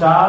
4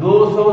200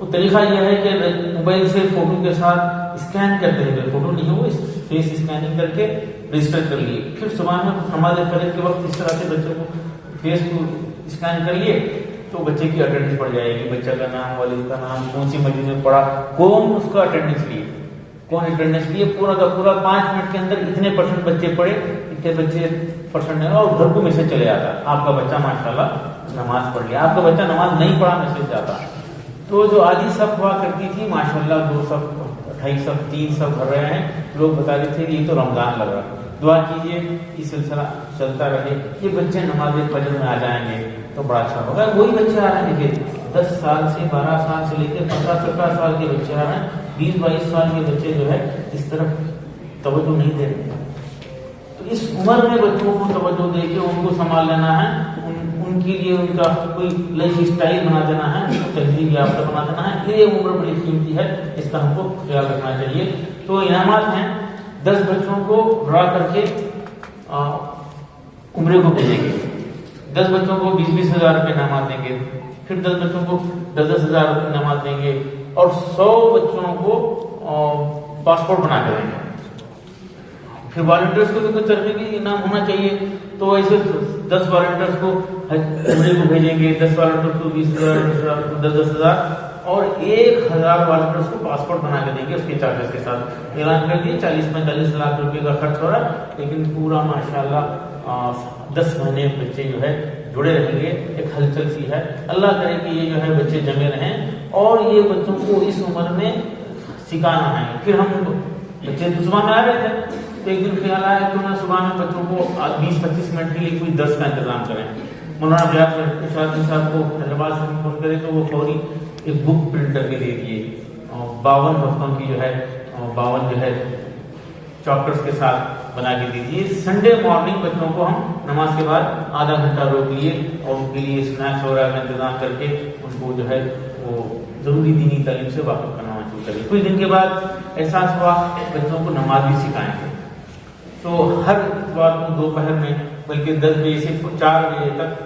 وہ طریقہ یہ ہے کہ موبائل سے فوٹو کے ساتھ اسکین کرتے ہوئے، فوٹو نہیں ہے وہ فیس اسکیننگ کر کے رجسٹر کر لیے، پھر صبح میں نماز فجر کے وقت اس طرح سے بچے کو فیس کو اسکین کر لیے تو بچے کی اٹینڈنس پڑ جائے گی، بچہ کا نام، والد کا نام، کون سی مسجد میں پڑھا، کون اس کا اٹینڈنس لیے، کون اٹینڈنس لیے، پورا کا پورا 5 منٹ کے اندر اتنے % بچے پڑھے، اتنے بچے % ہے، اور گھر کو میسج چلے آتا آپ کا بچہ ماشاءاللہ نماز پڑھ لیا، آپ کا بچہ نماز نہیں پڑھا میسج جاتا۔ تو جو آدھی صف ہوا کرتی تھی ماشاءاللہ 2 صف، 2.5 صف، 3 صف بھر رہے ہیں، لوگ بتا رہے تھے کہ یہ تو رمضان لگ رہا، دعا کیجیے یہ سلسلہ چلتا رہے، یہ بچے نماز فجر میں آ جائیں گے تو بڑا اچھا ہوگا۔ وہی بچے آ رہے ہیں، دیکھیے 10 سال سے 12 سال سے لے کے 15-17 سال کے بچے آ رہے ہیں، 20-22 سال کے بچے جو ہے اس طرف توجہ نہیں دے رہے۔ تو اس عمر میں بچوں کو توجہ دے کے ان کو سنبھال لینا ہے، ان کے لیے ان کا کوئی لائف اسٹائل بنا دینا ہے، ان کو تہذیب یافتہ بنا دینا ہے، یہ عمر بڑی قیمتی ہے، اس کا ہم کو خیال رکھنا چاہیے۔ تو انعامات ہیں، 10 بچوں کو ڈرا کر کے عمرے کو بھیجیں گے، 10 بچوں کو 20-20 ہزار روپے انعامات دیں گے، پھر 10 بچوں کو 10-10 ہزار روپے انعامات دیں گے، اور 100 بچوں کو پاسپورٹ بنا کے دیں گے۔ پھر والنٹیئرس کو بھی کچھ ترغیبی انعام ہونا چاہیے، تو ایسے 10 والنٹیئرس کو عمرے کو بھیجیں گے، 10 والنٹیئرس کو 20,000، 10-10 ہزار، اور 1000 والنٹیئرس کو پاسپورٹ بنا کے دیں گے اس کے چارجز کے ساتھ۔ اعلان کر دیے 40-45 لاکھ روپے کا خرچ ہو رہا ہے، لیکن پورا ماشاءاللہ 10 مہینے بچے جو ہے جڑے رہیں گے، ایک ہلچل سی ہے۔ اللہ کرے کہ یہ جو ہے بچے جمے رہیں، اور یہ بچوں کو اس عمر میں سکھانا ہے۔ پھر ہم بچے تو صبح میں آ رہے تھے، تو ایک دن خیال آیا کہ انہیں صبح میں بچوں کو 20-25 منٹ کے لیے کوئی درس کا انتظام کریں۔ مولانا بیاض ارشاد صاحب کو حیدرآباد سے فون کرے تو وہ فوری ایک بک پرنٹ کر کے دے دیے، 52 ہفتوں کی جو ہے 52 جو ہے چاپٹرز کے ساتھ بنا کے دے دیے۔ سنڈے مارننگ بچوں کو ہم نماز کے بعد آدھا گھنٹہ روک لیے، اور ان کے لیے اسنیکس وغیرہ کا انتظام کر کے ان کو جو ہے وہ ضروری دینی تعلیم سے واقف کرنا شروع کریں۔ کچھ دن کے بعد احساس ہوا بچوں کو نماز بھی سکھائیں گے، تو ہر اتوار کو دوپہر میں، بلکہ 10 بجے سے 4 بجے تک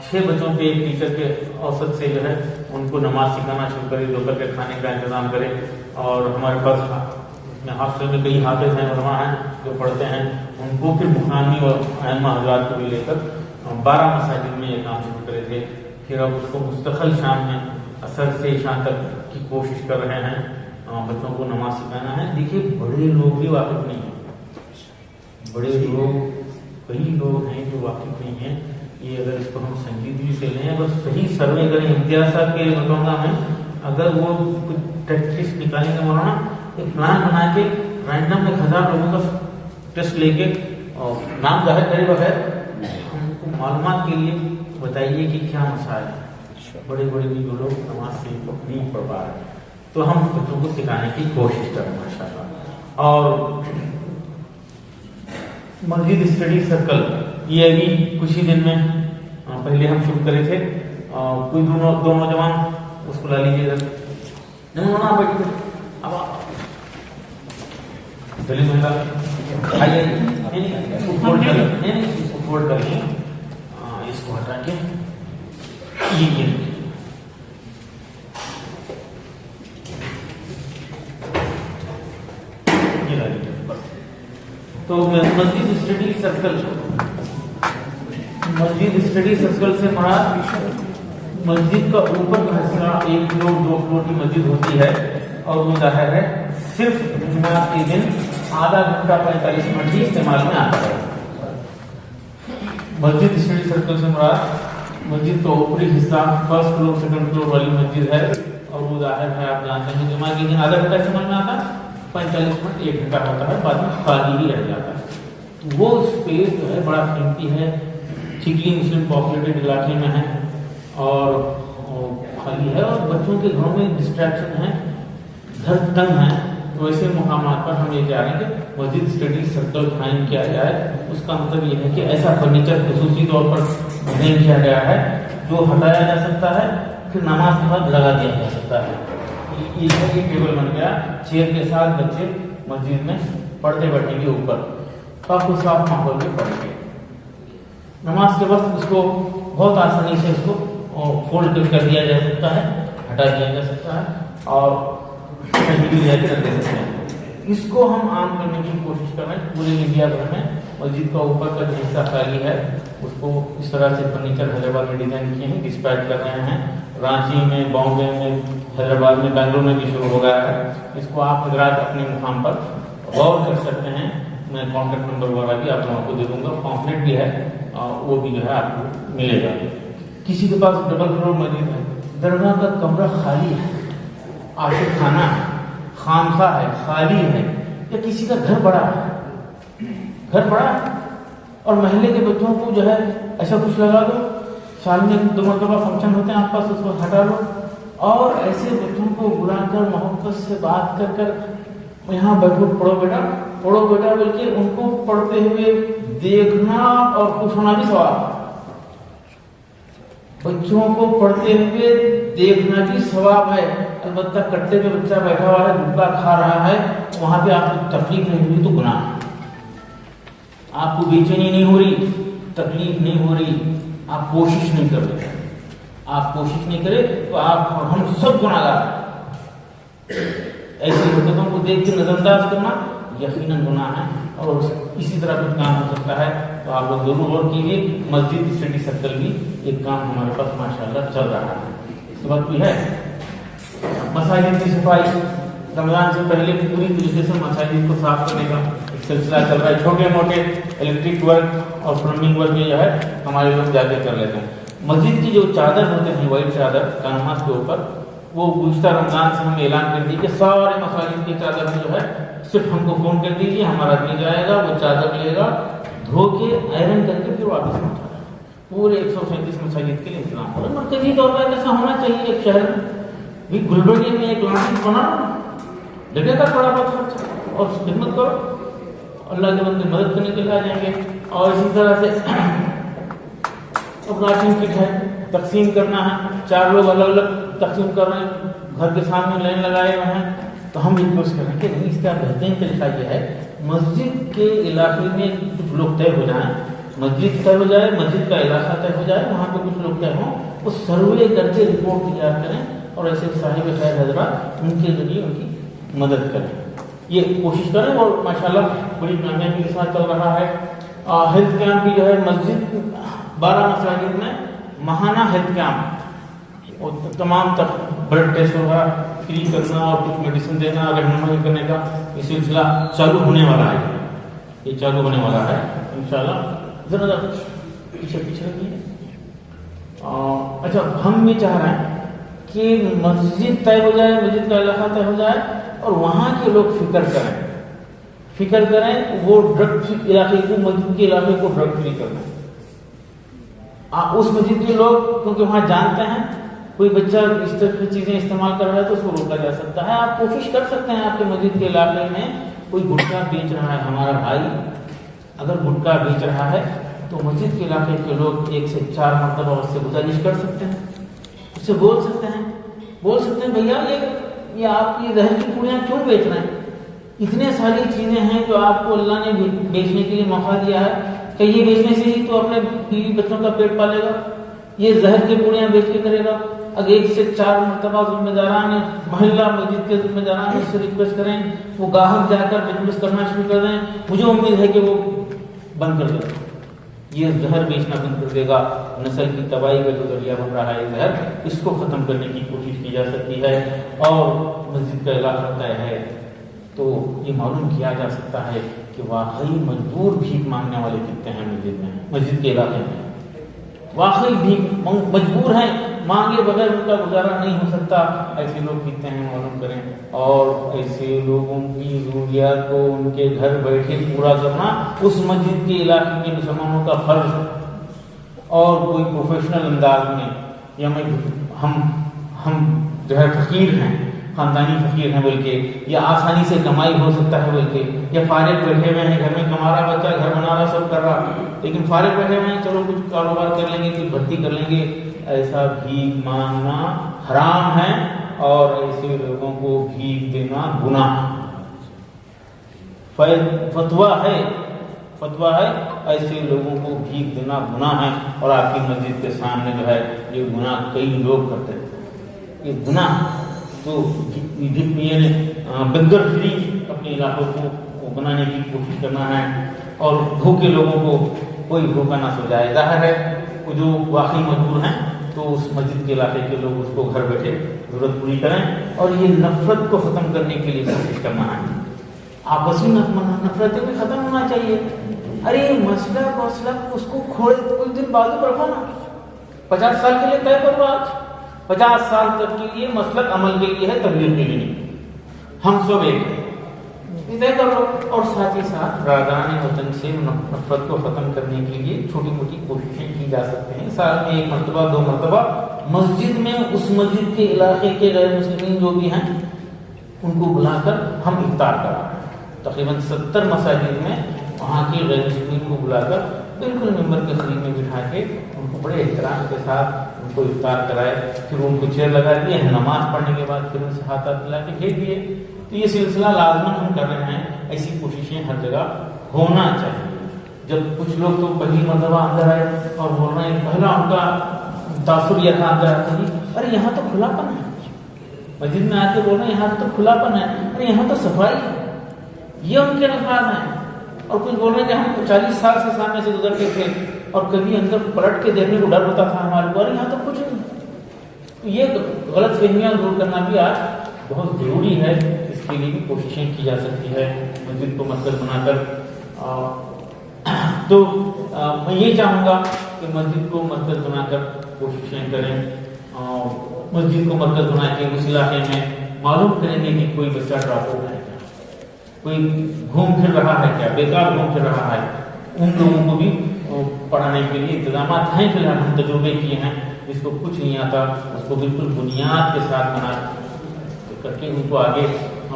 6 بچوں پہ ایک ٹیچر کے اوسط سے جو ہے ان کو نماز سکھانا شروع کرے، دوپہر کے کھانے کا انتظام کرے۔ اور ہمارے پاس حافظے میں کئی حافظ ہیں، علماء ہیں جو پڑھتے ہیں، ان کو پھر بخاری اور ائمہ حضرات کو بھی لے کر 12 مساجد میں یہ کام شروع کرے تھے۔ پھر اب اس کو مستقل شام میں عصر سے شام تک کی کوشش کر رہے ہیں، بچوں کو نماز سکھانا ہے۔ دیکھیے بڑے لوگ بھی واقف نہیں ہیں، بڑے لوگ کئی لوگ ہیں جو واقف نہیں ہیں۔ یہ اگر اس کو ہم سنجیدگی سے لیں، اگر صحیح سروے کریں امتیاز صاحب کے مطالعہ میں، اگر وہ کچھ ٹیسٹ نکالیں گے مولانا، ایک پلان بنا کے رینڈم 1000 لوگوں کا ٹیسٹ لے کے اور نام ظاہر کرے بغیر ہم کو معلومات کے لیے بتائیے کہ کیا مسائل ہے۔ بڑے بڑے بھی جو لوگ نماز سے نہیں پڑھ پا رہے، تو ہم بچوں کو سکھانے کی کوشش کریں ماشاءاللہ۔ اور مسجد اسٹڈی سرکل، یہ ابھی کچھ ہی دن میں پہلے ہم شروع کرے تھے، کوئی دو نوجوان اس کو لا لیجیے ادھر، آئیے، اس کو فولڈ کر لیں، اس کو فولڈ کر لیں، اس کو ہٹا کے یہ تو مسجد اسٹڈی سرکل، مسجد اسٹڈی سرکل سے مراد مسجد کا اوپر کا حصہ 1 فلور 2 فلور کی مسجد ہوتی ہے، اور وہ ظاہر ہے صرف جمعہ کے دن آدھا گھنٹہ 45 منٹ ہی استعمال میں آتا ہے۔ مسجد اسٹڈی سرکل سے مراد مسجد کا اوپری حصہ 1st فلور 2nd فلور والی مسجد ہے، اور وہ ظاہر ہے آپ جانتے ہیں جمعہ کے دن آدھا گھنٹہ استعمال میں آتا ہے، 45 منٹ 1 گھنٹہ ہوتا ہے، بعد میں خالی ہی رہ جاتا ہے۔ وہ اسپیس جو ہے بڑا قیمتی ہے، ٹھیکلی مسلم پاپولیٹڈ علاقے میں ہے اور خالی ہے، اور بچوں کے گھروں میں ڈسٹریکشن ہے، گھر تنگ ہے، تو ایسے مقامات پر ہم یہ چاہ رہے ہیں کہ مسجد اسٹڈی سرکل قائم کیا جائے۔ اس کا مطلب یہ ہے کہ ایسا فرنیچر خصوصی طور پر ڈیزائن کیا گیا ہے جو ہٹایا جا سکتا ہے، پھر نماز کے بعد لگا دیا جا سکتا ہے۔ یہ ٹیبل بن گیا، چیئر کے ساتھ بچے مسجد میں پڑھتے بیٹھیں گے، اوپر پاک و صاف ماحول میں پڑھیں گے۔ نماز کے وقت اس کو بہت آسانی سے اس کو فولڈ کر دیا جا سکتا ہے، ہٹا دیا جا سکتا ہے اور کہیں بھی لے کے رکھ دے سکتے ہیں. اس کو ہم عام کرنے کی کوشش کر رہے ہیں پورے انڈیا بھر میں. مسجد کا اوپر کا جو حصہ خالی ہے اس کو اس طرح سے فرنیچر حیدرآباد میں ڈیزائن کیے ہیں, ڈسپیچ کر رہے ہیں. رانچی میں, بامبے میں, حیدرآباد میں, بنگلور میں بھی شروع ہو گیا ہے. اس کو آپ حضرات اپنے مقام پر غور کر سکتے ہیں. میں کانٹیکٹ نمبر وغیرہ بھی آپ لوگوں کو دے دوں گا, پامفلیٹ بھی ہے وہ بھی جو ہے آپ کو ملے گا. کسی کے پاس ڈبل فلور مسجد ہے, درگاہ کا کمرہ خالی ہے, عاشق خانہ ہے, خانقاہ ہے, خالی ہے, یا کسی کا گھر بڑا ہے, گھر بڑا ہے اور محلے کے بچوں کو جو ہے ایسا کچھ لگا دو, سال میں 2 مرتبہ فنکشن ہوتے ہیں آپ پاس, اس کو ہٹا لو اور ایسے بچوں کو بلا کر محبت سے بات کر کر یہاں بیٹھو, پڑھو بیٹا, پڑھو بیٹا بول کے ان کو پڑھتے ہوئے دیکھنا اور خوش ہونا بھی ثواب. بچوں کو پڑھتے ہوئے دیکھنا بھی ثواب ہے. البتہ کٹے پہ بچہ بیٹھا ہوا ہے, دھکا کھا رہا ہے, وہاں پہ آپ کو تکلیف نہیں ہوئی تو گناہ ہے. آپ کو بے چینی نہیں ہو رہی, تکلیف نہیں ہو رہی, آپ کوشش نہیں کر رہے, آپ کوشش نہیں کرے تو آپ ہم سب گناہ گار ہیں. ایسی حرکتوں کو دیکھ کے نظر انداز کرنا یقیناً گناہ ہے اور اسی طرح کچھ کام ہو سکتا ہے. تو آپ لوگ ضرور غور کیجیے. مسجد اسٹڈی سرکل بھی ایک کام ہمارے پاس ماشاءاللہ چل رہا ہے. اس کے بعد کوئی ہے مساجد کی صفائی. رمضان سے پہلے پوری طریقے سے مساجد کو صاف کرنے کا ایک سلسلہ چل رہا ہے. چھوٹے موٹے الیکٹرک ورک اور پلمبنگ ورک جو ہے ہمارے لوگ جا کے کر لیتے ہیں. مسجد کی جو چادر ہوتے ہیں, وائٹ چادر کانماز کے اوپر, وہ گزشتہ رمضان سے ہم اعلان کر دیے کہ سارے مساجد کی چادر میں جو ہے صرف ہم کو فون کر دیجیے, ہمارا آدمی جائے گا, وہ چادر لے گا, دھو کے آئرن کر کے پھر واپس پہنچا. پورے 137 مساجد کے لیے انتظام ہو رہا ہے. مرکزی طور پر ایسا ہونا چاہیے ایک شہر میں. گلبرگے میں ایک لانچ بنا, لگے گا تھوڑا بہت خرچہ اور خدمت کرو, اللہ کے بندے مدد کرنے کے لیے آ جائیں گے. اور اسی طرح سے اب راشن کٹ ہے, تقسیم کرنا ہے, 4 لوگ الگ الگ تقسیم کر رہے ہیں, گھر کے سامنے لائن لگائے ہوئے ہیں, تو ہم ریکویسٹ کریں کہ نہیں, اس کا بہترین طریقہ یہ ہے مسجد کے علاقے میں کچھ لوگ طے ہو جائیں, مسجد طے ہو جائے, مسجد کا علاقہ طے ہو جائے, وہاں پہ کچھ لوگ طے ہوں, وہ سروے کر کے رپورٹ تیار کریں اور ایسے صاحب خیر حضرات ان کے ذریعے ان کی مدد کریں. یہ کوشش کریں اور ماشاءاللہ بڑی کامیابی کے ساتھ چل رہا ہے. ہیلتھ کیمپ بھی جو ہے مسجد 12 مساجد میں ماہانہ ہیلتھ کیمپ, اور تمام تک بلڈ ٹیسٹ ہوگا, فری کرنا اور کچھ میڈیسن دینا, رہنمائی کرنے کا یہ سلسلہ چالو ہونے والا ہے. یہ چالو ہونے والا ہے انشاءاللہ. ذرا پیچھے رکھیے. اچھا, ہم یہ چاہ رہے ہیں کہ مسجد طے ہو جائے, مسجد کا علاقہ طے ہو جائے اور وہاں کے لوگ فکر کریں وہ ڈرگ علاقے کو, مسجد کے علاقے کو ڈرگ فری کرنا. اس مسجد کے لوگ کیونکہ وہاں جانتے ہیں کوئی بچہ اس طرح کی چیزیں استعمال کر رہا ہے تو اس کو روکا جا سکتا ہے. آپ کوشش کر سکتے ہیں آپ کے مسجد کے علاقے میں کوئی گٹکا بیچ رہا ہے, ہمارا بھائی اگر گٹکا بیچ رہا ہے تو مسجد کے علاقے کے لوگ 1 سے 4 مرتبہ اس سے گزارش کر سکتے ہیں, اس سے بول سکتے ہیں بھیا یہ آپ یہ زہر کی پوڑیاں کیوں بیچ رہے ہیں؟ اتنے ساری چیزیں ہیں جو آپ کو اللہ نے بیچنے کے لیے موقع دیا ہے کہ یہ بیچنے سے ہی تو اپنے بیوی بچوں کا پیٹ پالے گا, یہ زہر کی پوڑیاں بیچ کے کرے گا. اگر 1 سے 4 مرتبہ ذمہ داران محلہ مسجد کے ذمہ داران اس سے ریکویسٹ کریں, وہ گاہک جا کر بزنس کرنا شروع کر دیں, مجھے امید ہے کہ وہ بند کر دے گا, یہ زہر بیچنا بند کر دے گا. نسل کی تباہی کا جو ذریعہ بن رہا ہے زہر, اس کو ختم کرنے کی کوشش کی جا سکتی ہے. اور مسجد کا علاقہ طے ہے تو یہ معلوم کیا جا سکتا ہے کہ واقعی مجبور بھیک مانگنے والے کتنے ہیں مسجد میں, مسجد کے علاقے میں واقعی بھیک مجبور ہیں, مانگے بغیر ان کا گزارا نہیں ہو سکتا. ایسے لوگ کتنے ہیں معلوم کریں, اور ایسے لوگوں کی ضروریات کو ان کے گھر بیٹھے پورا کرنا اس مسجد کے علاقے کے مسلمانوں کا فرض ہے. اور کوئی پروفیشنل انداز میں یا ہم جو ہے فقیر ہیں, خاندانی فقیر ہیں بول کے, یا آسانی سے کمائی ہو سکتا ہے بول کے, یا فارغ بیٹھے ہوئے ہیں, گھر میں کما رہا بچہ, گھر بنا رہا, سب کر رہا, لیکن فارغ بیٹھے ہوئے ہیں, چلو کچھ کاروبار کر لیں گے, کچھ بھرتی کر لیں گے, ایسا بھیک مانگنا حرام ہے اور ایسے لوگوں کو بھیک دینا گناہ. فتویٰ ہے ایسے لوگوں کو بھیک دینا گناہ ہے. اور آپ کی مسجد کے سامنے جو ہے یہ گناہ کئی لوگ کرتے ہیں. کہ گناہ تو بندر فری اپنے علاقوں کو بنانے کی کوشش کرنا ہے اور بھوکے لوگوں کو کوئی بھوکا نہ سو جائے. ظاہر ہے وہ جو واقعی مجبور ہیں تو اس مسجد کے علاقے کے لوگ اس کو گھر بیٹھے ضرورت پوری کریں اور یہ نفرت کو ختم کرنے کے لیے کوشش کرنا ہے. آپسی نفرتیں بھی ختم ہونا چاہیے. ارے مسئلہ اس کو کھوڑے کچھ دن بعد رکھو نا. 50 سال کے لیے طے کرو. آج 50 سال تک کے لیے مسلک عمل کے لیے ہے, تبلیغ کے لیے نہیں. ہم سب ایک طے کر لو. اور ساتھ ہی ساتھ رازان وطن سے نفرت کو ختم کرنے کے لیے چھوٹی موٹی کوششیں کی جا سکتے ہیں. سال میں 1 مرتبہ 2 مرتبہ مسجد میں اس مسجد کے علاقے کے غیر مسلمین جو بھی ہیں ان کو بلا کر ہم افطار کرا رہے ہیں. تقریباً 70 مساجد میں وہاں کے غیر مسلمین کو بلا کر بالکل ممبر کے قریب میں بٹھا کے ان کو بڑے احترام کے ساتھ ان کو افطار کرائے. پھر ان کو چیئر لگا دیے, نماز پڑھنے کے بعد پھر ان سے ہاتھ ملا کے بھیج دیے. تو یہ سلسلہ لازماً ہم کر رہے ہیں. ایسی کوششیں ہر جگہ ہونا چاہیے. جب کچھ لوگ تو پہلی مرتبہ اندر آئے اور بول رہے ہیں, پہلا ان کا تاثر یہ تھا اندر آتے ہی, ارے یہاں تو کھلا پن ہے. مسجد میں آ کے بول رہے ہیں یہاں تو کھلا پن ہے, ارے یہاں تو صفائی ہے. یہ ان کے الفاظ ہیں. اور کچھ بول رہے ہیں کہ ہم 40 سال سے سامنے سے گزرتے تھے اور کبھی اندر پلٹ کے دیکھنے کو ڈر ہوتا تھا ہمارے کو, یہاں تو کچھ نہیں. یہ غلط فہمیاں دور کرنا بھی آج بہت ضروری ہے. اس کے لیے بھی کوششیں کی جا سکتی ہے مسجد کو مرکز بنا کر. تو میں یہ چاہوں گا کہ مسجد کو مرکز بنا کر کوششیں کریں. مسجد کو مرکز بنا کے اس علاقے میں معلوم کریں گے کہ کوئی بچہ ڈراپ ہو ہے کیا, کوئی گھوم پھر رہا ہے کیا, بیکار گھوم پھر رہا ہے. ان لوگوں کو بھی پڑھانے کے لیے انتظامات ہیں. فی الحال ہم تجربے کیے ہیں. جس کو کچھ نہیں آتا اس کو بالکل بنیاد کے ساتھ بنا کر کے ان کو آگے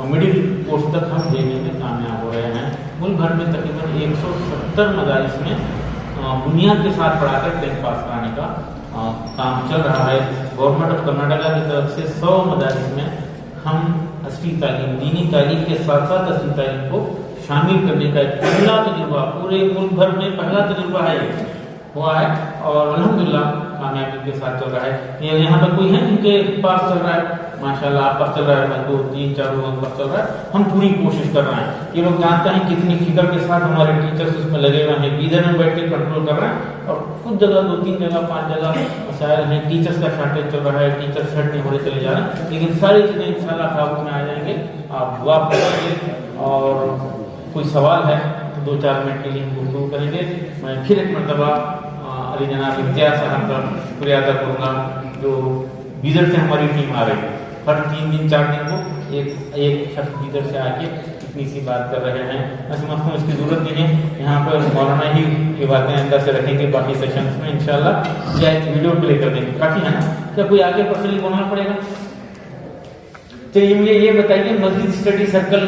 مڈل کورس تک ہم دینے میں کامیاب ہو رہے ہیں. ملک بھر میں تقریباً 170 مدارس میں بنیاد کے ساتھ پڑھا کر 10th پاس کرانے کا کام چل رہا ہے. گورنمنٹ آف کرناٹکا کی طرف سے 100 مدارس میں ہم اصلی تعلیم, دینی تعلیم کے ساتھ ساتھ اصلی تعلیم کو شامل کرنے کا ایک پہلا تجربہ پورے ملک بھر میں پہلا تجربہ ہے ہوا ہے اور الحمدللہ کامیابی کے ساتھ چل رہا ہے. یہاں پر کوئی ہے جن کے پاس چل رہا ہے؟ ماشاءاللہ آپ پاس چل رہا ہے, 2 3 4 لوگوں کے پاس چل رہا ہے. ہم پوری کوشش کر رہے ہیں. یہ لوگ جانتے ہیں کتنی فکر کے ساتھ ہمارے ٹیچرز اس میں لگے ہوئے ہیں. بیدر میں بیٹھ کے کنٹرول کر رہے ہیں اور کچھ جگہ 2 3 جگہ 5 جگہ مسائل ہیں. ٹیچرز کا شارٹیج چل رہا ہے, ٹیچر سیٹ نہیں ہو رہے چلے جا رہے ہیں. لیکن ساری چیزیں انشاءاللہ قابو میں آ جائیں گے. آپ دعا کریں. اور کوئی سوال ہے تو 2-4 منٹ کے لیے گفتگو کریں گے. میں پھر ایک مرتبہ علی جناب امتیاز صاحب کا شکریہ ادا کروں گا جو بیدر سے ہماری ٹیم آ رہی ہے. ہر 3 دن 4 دن کو ایک شخص بیدر سے آ کے اتنی سی بات کر رہے ہیں. میں سمجھتا ہوں اس کی ضرورت نہیں ہے. یہاں پر مولانا ہی یہ باتیں اندر سے رکھیں گے. باقی سیشنز میں انشاءاللہ یا ایک ویڈیو پلے کر دیں گے, کافی ہے نا. کیا کوئی آگے پرسنلی بولنا پڑے گا؟ چلیے مجھے یہ بتائیے مسجد اسٹڈی سرکل